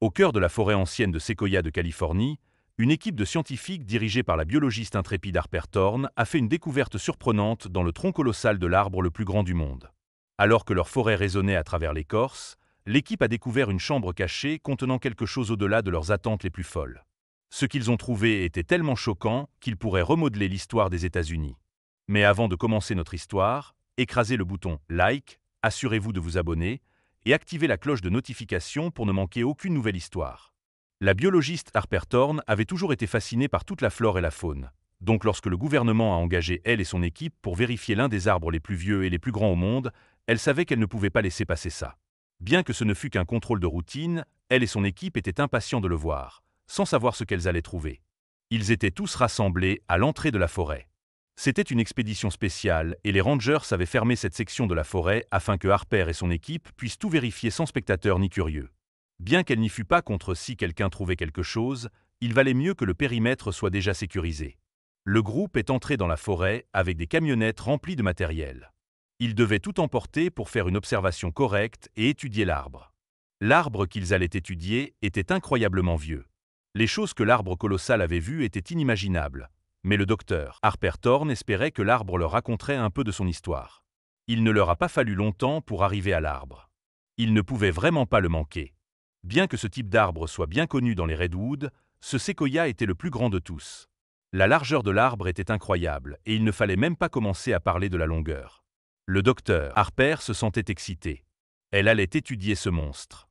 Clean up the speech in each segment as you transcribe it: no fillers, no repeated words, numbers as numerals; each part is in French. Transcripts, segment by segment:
Au cœur de la forêt ancienne de Séquoia de Californie, une équipe de scientifiques dirigée par la biologiste intrépide Harper Thorne a fait une découverte surprenante dans le tronc colossal de l'arbre le plus grand du monde. Alors que leur forêt résonnait à travers l'écorce, l'équipe a découvert une chambre cachée contenant quelque chose au-delà de leurs attentes les plus folles. Ce qu'ils ont trouvé était tellement choquant qu'ils pourraient remodeler l'histoire des États-Unis. Mais avant de commencer notre histoire, écrasez le bouton « Like », assurez-vous de vous abonner et activez la cloche de notification pour ne manquer aucune nouvelle histoire. La biologiste Harper Thorne avait toujours été fascinée par toute la flore et la faune. Donc lorsque le gouvernement a engagé elle et son équipe pour vérifier l'un des arbres les plus vieux et les plus grands au monde, elle savait qu'elle ne pouvait pas laisser passer ça. Bien que ce ne fût qu'un contrôle de routine, elle et son équipe étaient impatients de le voir, sans savoir ce qu'elles allaient trouver. Ils étaient tous rassemblés à l'entrée de la forêt. C'était une expédition spéciale et les rangers avaient fermé cette section de la forêt afin que Harper et son équipe puissent tout vérifier sans spectateurs ni curieux. Bien qu'elle n'y fût pas contre si quelqu'un trouvait quelque chose, il valait mieux que le périmètre soit déjà sécurisé. Le groupe est entré dans la forêt avec des camionnettes remplies de matériel. Ils devaient tout emporter pour faire une observation correcte et étudier l'arbre. L'arbre qu'ils allaient étudier était incroyablement vieux. Les choses que l'arbre colossal avait vues étaient inimaginables, mais le docteur Harper Thorne espérait que l'arbre leur raconterait un peu de son histoire. Il ne leur a pas fallu longtemps pour arriver à l'arbre. Ils ne pouvaient vraiment pas le manquer. Bien que ce type d'arbre soit bien connu dans les redwoods, ce séquoia était le plus grand de tous. La largeur de l'arbre était incroyable et il ne fallait même pas commencer à parler de la longueur. Le docteur Harper se sentait excitée. Elle allait étudier ce monstre.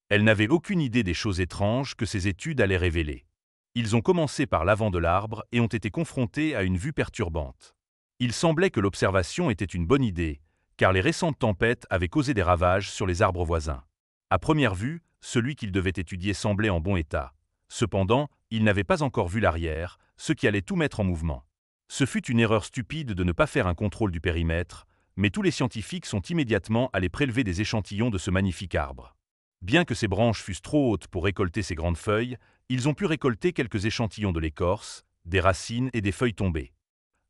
Elle n'avait aucune idée des choses étranges que ces études allaient révéler. Ils ont commencé par l'avant de l'arbre et ont été confrontés à une vue perturbante. Il semblait que l'observation était une bonne idée, car les récentes tempêtes avaient causé des ravages sur les arbres voisins. À première vue, celui qu'ils devaient étudier semblait en bon état. Cependant, ils n'avaient pas encore vu l'arrière, ce qui allait tout mettre en mouvement. Ce fut une erreur stupide de ne pas faire un contrôle du périmètre, mais tous les scientifiques sont immédiatement allés prélever des échantillons de ce magnifique arbre. Bien que ses branches fussent trop hautes pour récolter ses grandes feuilles, ils ont pu récolter quelques échantillons de l'écorce, des racines et des feuilles tombées.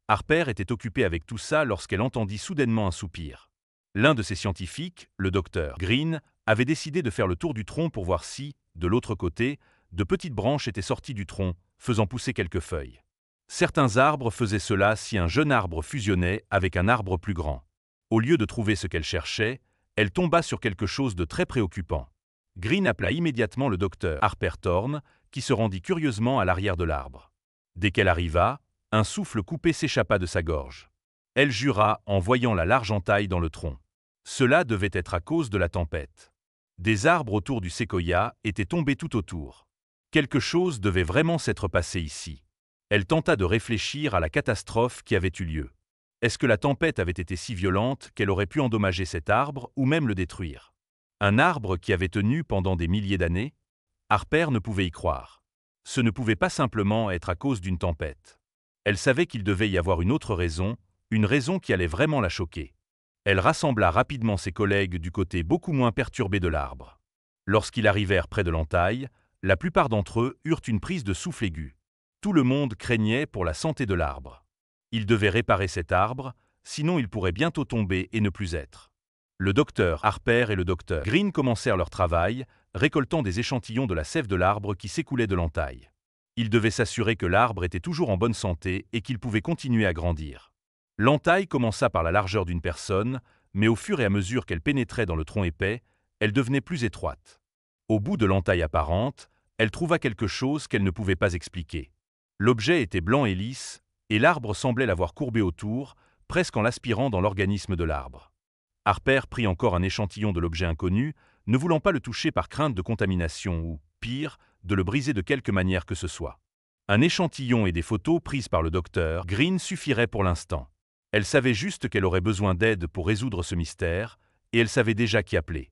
Harper était occupée avec tout ça lorsqu'elle entendit soudainement un soupir. L'un de ses scientifiques, le docteur Green, avait décidé de faire le tour du tronc pour voir si, de l'autre côté, de petites branches étaient sorties du tronc, faisant pousser quelques feuilles. Certains arbres faisaient cela si un jeune arbre fusionnait avec un arbre plus grand. Au lieu de trouver ce qu'elle cherchait, elle tomba sur quelque chose de très préoccupant. Green appela immédiatement le docteur Harper Thorne, qui se rendit curieusement à l'arrière de l'arbre. Dès qu'elle arriva, un souffle coupé s'échappa de sa gorge. Elle jura en voyant la large entaille dans le tronc. Cela devait être à cause de la tempête. Des arbres autour du séquoia étaient tombés tout autour. Quelque chose devait vraiment s'être passé ici. Elle tenta de réfléchir à la catastrophe qui avait eu lieu. Est-ce que la tempête avait été si violente qu'elle aurait pu endommager cet arbre ou même le détruire? Un arbre qui avait tenu pendant des milliers d'années? Harper ne pouvait y croire. Ce ne pouvait pas simplement être à cause d'une tempête. Elle savait qu'il devait y avoir une autre raison, une raison qui allait vraiment la choquer. Elle rassembla rapidement ses collègues du côté beaucoup moins perturbé de l'arbre. Lorsqu'ils arrivèrent près de l'entaille, la plupart d'entre eux eurent une prise de souffle aigu. Tout le monde craignait pour la santé de l'arbre. Ils devaient réparer cet arbre, sinon il pourrait bientôt tomber et ne plus être. Le docteur Harper et le docteur Green commencèrent leur travail, récoltant des échantillons de la sève de l'arbre qui s'écoulait de l'entaille. Ils devaient s'assurer que l'arbre était toujours en bonne santé et qu'il pouvait continuer à grandir. L'entaille commença par la largeur d'une personne, mais au fur et à mesure qu'elle pénétrait dans le tronc épais, elle devenait plus étroite. Au bout de l'entaille apparente, elle trouva quelque chose qu'elle ne pouvait pas expliquer. L'objet était blanc et lisse, et l'arbre semblait l'avoir courbé autour, presque en l'aspirant dans l'organisme de l'arbre. Harper prit encore un échantillon de l'objet inconnu, ne voulant pas le toucher par crainte de contamination ou, pire, de le briser de quelque manière que ce soit. Un échantillon et des photos prises par le docteur Green suffiraient pour l'instant. Elle savait juste qu'elle aurait besoin d'aide pour résoudre ce mystère, et elle savait déjà qui appeler.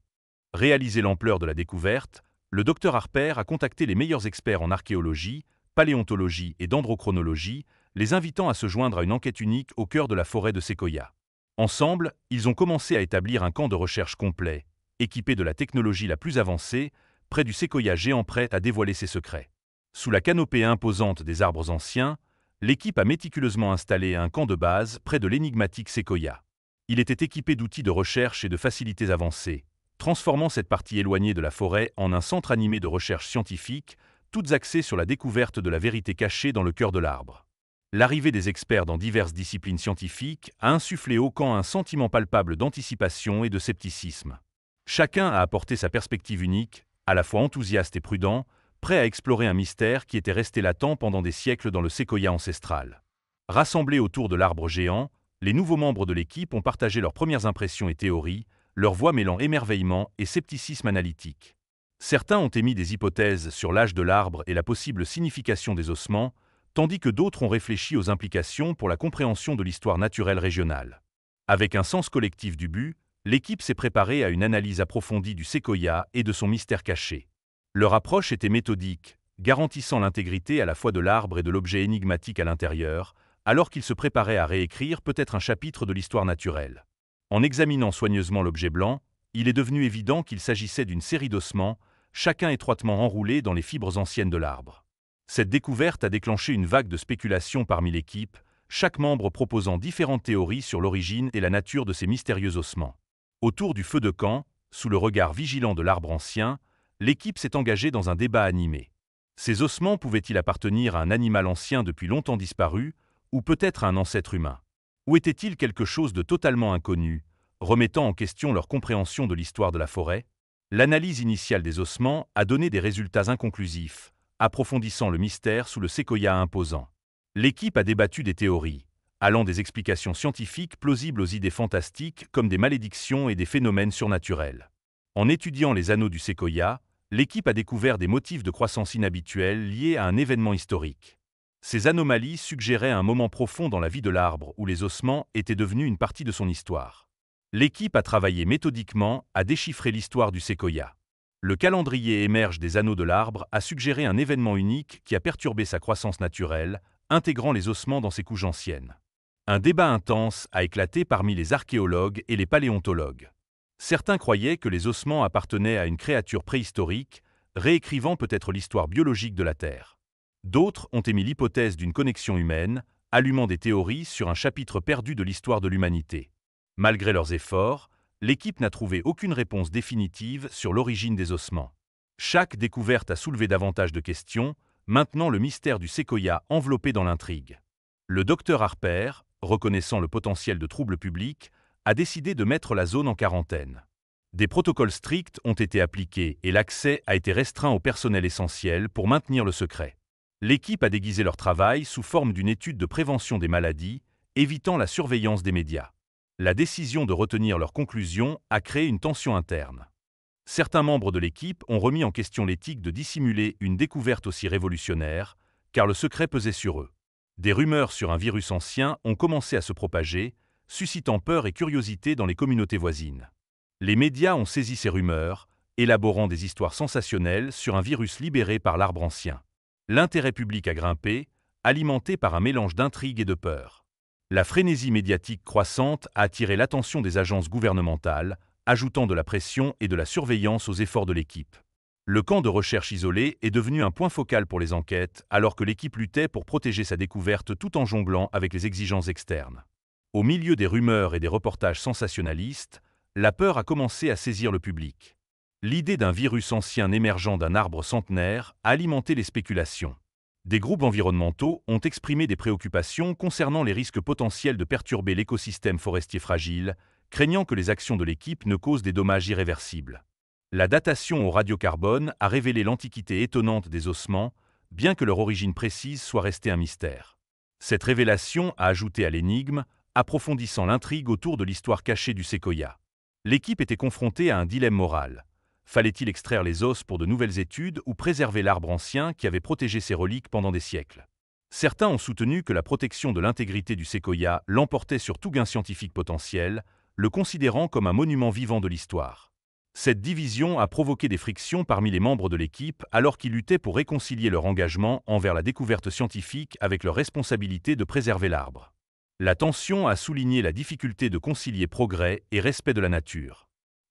Réaliser l'ampleur de la découverte, le docteur Harper a contacté les meilleurs experts en archéologie, paléontologie et dendrochronologie, les invitant à se joindre à une enquête unique au cœur de la forêt de Séquoia. Ensemble, ils ont commencé à établir un camp de recherche complet, équipé de la technologie la plus avancée, près du séquoia géant prêt à dévoiler ses secrets. Sous la canopée imposante des arbres anciens, l'équipe a méticuleusement installé un camp de base près de l'énigmatique séquoia. Il était équipé d'outils de recherche et de facilités avancées, transformant cette partie éloignée de la forêt en un centre animé de recherche scientifique, toutes axées sur la découverte de la vérité cachée dans le cœur de l'arbre. L'arrivée des experts dans diverses disciplines scientifiques a insufflé au camp un sentiment palpable d'anticipation et de scepticisme. Chacun a apporté sa perspective unique, à la fois enthousiaste et prudent, prêt à explorer un mystère qui était resté latent pendant des siècles dans le séquoia ancestral. Rassemblés autour de l'arbre géant, les nouveaux membres de l'équipe ont partagé leurs premières impressions et théories, leur voix mêlant émerveillement et scepticisme analytique. Certains ont émis des hypothèses sur l'âge de l'arbre et la possible signification des ossements, tandis que d'autres ont réfléchi aux implications pour la compréhension de l'histoire naturelle régionale. Avec un sens collectif du but, l'équipe s'est préparée à une analyse approfondie du séquoia et de son mystère caché. Leur approche était méthodique, garantissant l'intégrité à la fois de l'arbre et de l'objet énigmatique à l'intérieur, alors qu'ils se préparaient à réécrire peut-être un chapitre de l'histoire naturelle. En examinant soigneusement l'objet blanc, il est devenu évident qu'il s'agissait d'une série d'ossements, chacun étroitement enroulé dans les fibres anciennes de l'arbre. Cette découverte a déclenché une vague de spéculations parmi l'équipe, chaque membre proposant différentes théories sur l'origine et la nature de ces mystérieux ossements. Autour du feu de camp, sous le regard vigilant de l'arbre ancien, l'équipe s'est engagée dans un débat animé. Ces ossements pouvaient-ils appartenir à un animal ancien depuis longtemps disparu, ou peut-être à un ancêtre humain? Ou était-il quelque chose de totalement inconnu, remettant en question leur compréhension de l'histoire de la forêt? L'analyse initiale des ossements a donné des résultats inconclusifs, approfondissant le mystère sous le séquoia imposant. L'équipe a débattu des théories, allant des explications scientifiques plausibles aux idées fantastiques comme des malédictions et des phénomènes surnaturels. En étudiant les anneaux du séquoia, l'équipe a découvert des motifs de croissance inhabituels liés à un événement historique. Ces anomalies suggéraient un moment profond dans la vie de l'arbre où les ossements étaient devenus une partie de son histoire. L'équipe a travaillé méthodiquement à déchiffrer l'histoire du séquoia. Le calendrier émerge des anneaux de l'arbre a suggéré un événement unique qui a perturbé sa croissance naturelle, intégrant les ossements dans ses couches anciennes. Un débat intense a éclaté parmi les archéologues et les paléontologues. Certains croyaient que les ossements appartenaient à une créature préhistorique, réécrivant peut-être l'histoire biologique de la Terre. D'autres ont émis l'hypothèse d'une connexion humaine, allumant des théories sur un chapitre perdu de l'histoire de l'humanité. Malgré leurs efforts, l'équipe n'a trouvé aucune réponse définitive sur l'origine des ossements. Chaque découverte a soulevé davantage de questions, maintenant le mystère du séquoia enveloppé dans l'intrigue. Le docteur Harper, reconnaissant le potentiel de troubles publics, a décidé de mettre la zone en quarantaine. Des protocoles stricts ont été appliqués et l'accès a été restreint au personnel essentiel pour maintenir le secret. L'équipe a déguisé leur travail sous forme d'une étude de prévention des maladies, évitant la surveillance des médias. La décision de retenir leurs conclusions a créé une tension interne. Certains membres de l'équipe ont remis en question l'éthique de dissimuler une découverte aussi révolutionnaire, car le secret pesait sur eux. Des rumeurs sur un virus ancien ont commencé à se propager, suscitant peur et curiosité dans les communautés voisines. Les médias ont saisi ces rumeurs, élaborant des histoires sensationnelles sur un virus libéré par l'arbre ancien. L'intérêt public a grimpé, alimenté par un mélange d'intrigue et de peur. La frénésie médiatique croissante a attiré l'attention des agences gouvernementales, ajoutant de la pression et de la surveillance aux efforts de l'équipe. Le camp de recherche isolé est devenu un point focal pour les enquêtes, alors que l'équipe luttait pour protéger sa découverte tout en jonglant avec les exigences externes. Au milieu des rumeurs et des reportages sensationnalistes, la peur a commencé à saisir le public. L'idée d'un virus ancien émergeant d'un arbre centenaire a alimenté les spéculations. Des groupes environnementaux ont exprimé des préoccupations concernant les risques potentiels de perturber l'écosystème forestier fragile, craignant que les actions de l'équipe ne causent des dommages irréversibles. La datation au radiocarbone a révélé l'antiquité étonnante des ossements, bien que leur origine précise soit restée un mystère. Cette révélation a ajouté à l'énigme, approfondissant l'intrigue autour de l'histoire cachée du séquoia. L'équipe était confrontée à un dilemme moral. Fallait-il extraire les os pour de nouvelles études ou préserver l'arbre ancien qui avait protégé ses reliques pendant des siècles? Certains ont soutenu que la protection de l'intégrité du séquoia l'emportait sur tout gain scientifique potentiel, le considérant comme un monument vivant de l'histoire. Cette division a provoqué des frictions parmi les membres de l'équipe alors qu'ils luttaient pour réconcilier leur engagement envers la découverte scientifique avec leur responsabilité de préserver l'arbre. La tension a souligné la difficulté de concilier progrès et respect de la nature.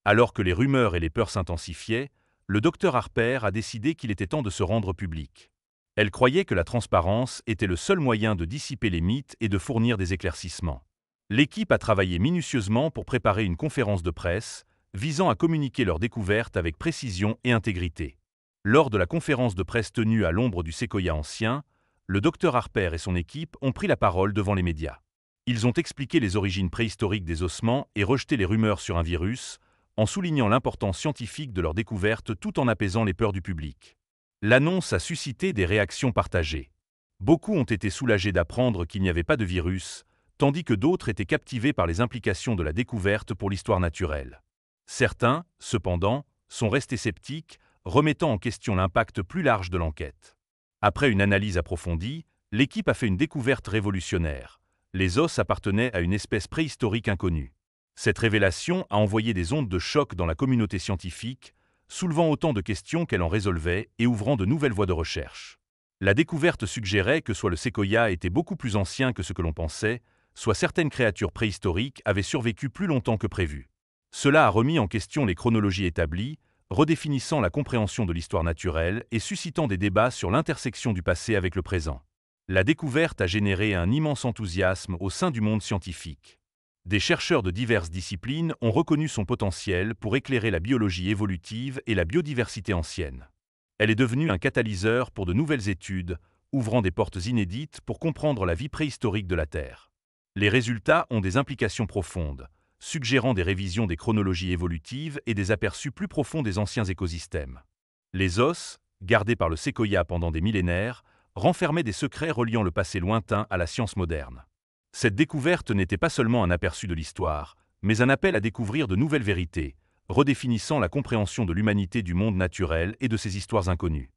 Alors que les rumeurs et les peurs s'intensifiaient, le docteur Harper a décidé qu'il était temps de se rendre public. Elle croyait que la transparence était le seul moyen de dissiper les mythes et de fournir des éclaircissements. L'équipe a travaillé minutieusement pour préparer une conférence de presse, visant à communiquer leurs découvertes avec précision et intégrité. Lors de la conférence de presse tenue à l'ombre du séquoia ancien, le Dr Harper et son équipe ont pris la parole devant les médias. Ils ont expliqué les origines préhistoriques des ossements et rejeté les rumeurs sur un virus, en soulignant l'importance scientifique de leur découverte tout en apaisant les peurs du public. L'annonce a suscité des réactions partagées. Beaucoup ont été soulagés d'apprendre qu'il n'y avait pas de virus, tandis que d'autres étaient captivés par les implications de la découverte pour l'histoire naturelle. Certains, cependant, sont restés sceptiques, remettant en question l'impact plus large de l'enquête. Après une analyse approfondie, l'équipe a fait une découverte révolutionnaire. Les os appartenaient à une espèce préhistorique inconnue. Cette révélation a envoyé des ondes de choc dans la communauté scientifique, soulevant autant de questions qu'elle en résolvait et ouvrant de nouvelles voies de recherche. La découverte suggérait que soit le séquoia était beaucoup plus ancien que ce que l'on pensait, soit certaines créatures préhistoriques avaient survécu plus longtemps que prévu. Cela a remis en question les chronologies établies, redéfinissant la compréhension de l'histoire naturelle et suscitant des débats sur l'intersection du passé avec le présent. La découverte a généré un immense enthousiasme au sein du monde scientifique. Des chercheurs de diverses disciplines ont reconnu son potentiel pour éclairer la biologie évolutive et la biodiversité ancienne. Elle est devenue un catalyseur pour de nouvelles études, ouvrant des portes inédites pour comprendre la vie préhistorique de la Terre. Les résultats ont des implications profondes, suggérant des révisions des chronologies évolutives et des aperçus plus profonds des anciens écosystèmes. Les os, gardés par le séquoia pendant des millénaires, renfermaient des secrets reliant le passé lointain à la science moderne. Cette découverte n'était pas seulement un aperçu de l'histoire, mais un appel à découvrir de nouvelles vérités, redéfinissant la compréhension de l'humanité du monde naturel et de ses histoires inconnues.